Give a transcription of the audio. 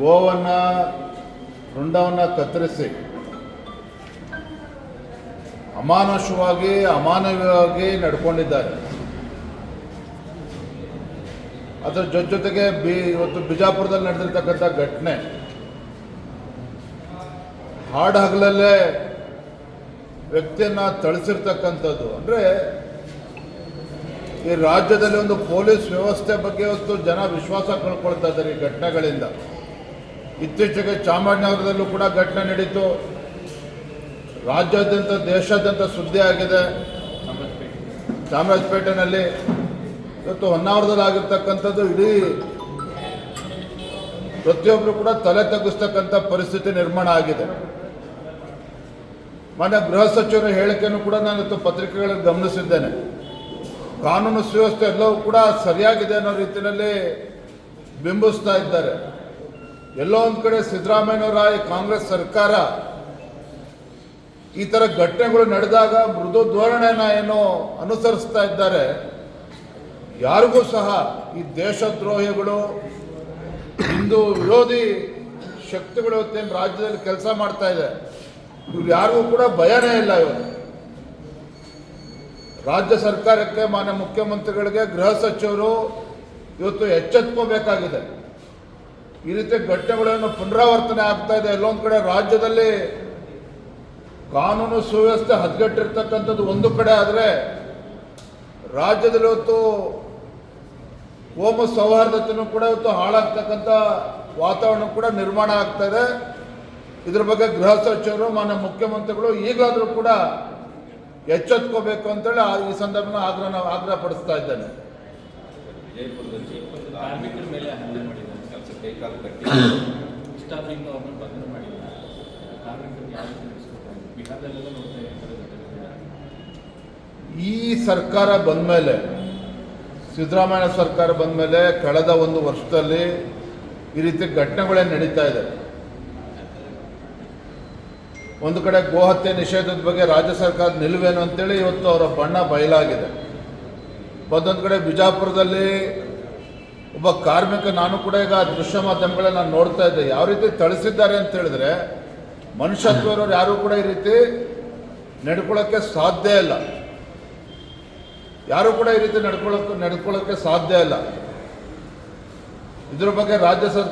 ಗೋವನ್ನು ರುಂಡವನ್ನು ಕತ್ತರಿಸಿ ಅಮಾನುಷವಾಗಿ ಅಮಾನವೀಯವಾಗಿ ನಡ್ಕೊಂಡಿದ್ದಾರೆ. ಅದರ ಜೊತೆಗೆ ಇವತ್ತು ಬಿಜಾಪುರದಲ್ಲಿ ನಡೆದಿರ್ತಕ್ಕಂಥ ಘಟನೆ ಹಾಡು ಹಗಲಲ್ಲೇ ವ್ಯಕ್ತಿಯನ್ನು ಥಳಿಸಿರ್ತಕ್ಕಂಥದ್ದು. ಅಂದರೆ ಈ ರಾಜ್ಯದಲ್ಲಿ ಒಂದು ಪೊಲೀಸ್ ವ್ಯವಸ್ಥೆ ಬಗ್ಗೆ ಇವತ್ತು ಜನ ವಿಶ್ವಾಸ ಕಳ್ಕೊಳ್ತಾ ಇದ್ದಾರೆ ಈ ಘಟನೆಗಳಿಂದ. ಇತ್ತೀಚೆಗೆ ಚಾಮರಾಜನಗರದಲ್ಲೂ ಕೂಡ ಘಟನೆ ನಡೀತು. ರಾಜ್ಯಾದ್ಯಂತ ದೇಶಾದ್ಯಂತ ಸುದ್ದಿ ಆಗಿದೆ. ಚಾಮರಾಜಪೇಟೆನಲ್ಲಿ ಇವತ್ತು ಹೊನ್ನಾವರದಲ್ಲಿ ಆಗಿರ್ತಕ್ಕಂಥದ್ದು ಇಡೀ ಪ್ರತಿಯೊಬ್ಬರು ಕೂಡ ತಲೆ ತಗ್ಗಿಸ್ತಕ್ಕಂಥ ಪರಿಸ್ಥಿತಿ ನಿರ್ಮಾಣ ಆಗಿದೆ. ಮಾನ್ಯ ಗೃಹ ಸಚಿವರ ಹೇಳಿಕೆಯನ್ನು ಕೂಡ ನಾನು ಇವತ್ತು ಪತ್ರಿಕೆಗಳಲ್ಲಿ ಗಮನಿಸಿದ್ದೇನೆ. ಕಾನೂನು ಸುವ್ಯವಸ್ಥೆ ಎಲ್ಲವೂ ಕೂಡ ಸರಿಯಾಗಿದೆ ಅನ್ನೋ ರೀತಿಯಲ್ಲಿ ಬಿಂಬಿಸ್ತಾ ಇದ್ದಾರೆ. ಎಲ್ಲೋ ಒಂದು ಕಡೆ ಸಿದ್ದರಾಮಯ್ಯನವರ ಈ ಕಾಂಗ್ರೆಸ್ ಸರ್ಕಾರ ಈ ಥರ ಘಟನೆಗಳು ನಡೆದಾಗ ಮೃದು ಧೋರಣೆಯನ್ನು ಏನು ಅನುಸರಿಸ್ತಾ ಇದ್ದಾರೆ. ಯಾರಿಗೂ ಸಹ ಈ ದೇಶದ್ರೋಹಿಗಳು, ಹಿಂದೂ ವಿರೋಧಿ ಶಕ್ತಿಗಳು ಇವತ್ತೇನು ರಾಜ್ಯದಲ್ಲಿ ಕೆಲಸ ಮಾಡ್ತಾ ಇದೆ, ಇವ್ರು ಯಾರಿಗೂ ಕೂಡ ಭಯನೇ ಇಲ್ಲ. ಇವರು ರಾಜ್ಯ ಸರ್ಕಾರಕ್ಕೆ, ಮಾನ್ಯ ಮುಖ್ಯಮಂತ್ರಿಗಳಿಗೆ, ಗೃಹ ಸಚಿವರು ಇವತ್ತು ಎಚ್ಚೆತ್ಕೋಬೇಕಾಗಿದೆ. ಈ ರೀತಿ ಘಟನೆಗಳನ್ನು ಪುನರಾವರ್ತನೆ ಆಗ್ತಾ ಇದೆ. ಎಲ್ಲೊಂದು ಕಡೆ ರಾಜ್ಯದಲ್ಲಿ ಕಾನೂನು ಸುವ್ಯವಸ್ಥೆ ಹದಗೆಟ್ಟಿರ್ತಕ್ಕಂಥದ್ದು ಒಂದು ಕಡೆ ಆದರೆ, ರಾಜ್ಯದಲ್ಲಿ ಇವತ್ತು ಕೋಮು ಸೌಹಾರ್ದತೆಯೂ ಕೂಡ ಇವತ್ತು ಹಾಳಾಗ್ತಕ್ಕಂಥ ವಾತಾವರಣ ಕೂಡ ನಿರ್ಮಾಣ ಆಗ್ತಾ ಇದೆ. ಇದ್ರ ಬಗ್ಗೆ ಗೃಹ ಸಚಿವರು, ಮಾನ್ಯ ಮುಖ್ಯಮಂತ್ರಿಗಳು ಈಗಲಾದರೂ ಕೂಡ ಎಚ್ಚೆತ್ಕೋಬೇಕು ಅಂತೇಳಿ ಈ ಸಂದರ್ಭನ ಆಗ್ರಹ ಪಡಿಸ್ತಾ ಇದ್ದೇನೆ. ವಿಜಯಪುರದಲ್ಲಿ ಕಾರ್ಮಿಕರ ಮೇಲೆ ಹಲ್ಲೆ ಮಾಡಿದ್ದಾರೆ, ಕೆಲಸ ಕೈಕಾಲು ಕಟ್ಟಿ ಸ್ಟಾಫಿಂಗ್ ಅವ್ರನ್ನ ಬಂಧನ ಮಾಡಿದ್ದಾರೆ. ಕಾರ್ಮಿಕರಿಗೆ ಯಾವ ರೀತಿ ನಡೆಸ್ಕೊಡ್ತಾರೆ? ಬಿಹಾರದಲ್ಲೆಲ್ಲ ನೋಡ್ತಾ ಇದ್ದಾರೆ. ಈ ಸರ್ಕಾರ ಬಂದ ಮೇಲೆ, ಸಿದ್ದರಾಮಯ್ಯ ಸರ್ಕಾರ ಬಂದ ಮೇಲೆ ಕಳೆದ ಒಂದು ವರ್ಷದಲ್ಲಿ ಈ ರೀತಿ ಘಟನೆಗಳೇ ನಡೀತಾ ಇದೆ. ಒಂದು ಕಡೆ ಗೋಹತ್ಯೆ ನಿಷೇಧದ ಬಗ್ಗೆ ರಾಜ್ಯ ಸರ್ಕಾರದ ನಿಲುವೇನು ಅಂತೇಳಿ ಇವತ್ತು ಅವರ ಬಣ್ಣ ಬಯಲಾಗಿದೆ. ಮತ್ತೊಂದು ಕಡೆ ಬಿಜಾಪುರದಲ್ಲಿ ಒಬ್ಬ ಕಾರ್ಮಿಕ, ನಾನು ಕೂಡ ಈಗ ದೃಶ್ಯ ಮಾಧ್ಯಮಗಳಲ್ಲಿ ನಾನು ನೋಡ್ತಾ ಇದ್ದೆ, ಯಾವ ರೀತಿ ಥಳಿಸಿದ್ದಾರೆ ಅಂತ ಹೇಳಿದ್ರೆ, ಮನುಷ್ಯತ್ವರವ್ರು ಯಾರೂ ಕೂಡ ಈ ರೀತಿ ನಡ್ಕೊಳ್ಳೋಕ್ಕೆ ಸಾಧ್ಯ ಇಲ್ಲ. ಯಾರೂ ಕೂಡ ಈ ರೀತಿ ನಡ್ಕೊಳ್ಳೋಕ್ಕೆ ಸಾಧ್ಯ ಇಲ್ಲ. ಇದ್ರ ಬಗ್ಗೆ ರಾಜ್ಯ ಸರ್ಕಾರ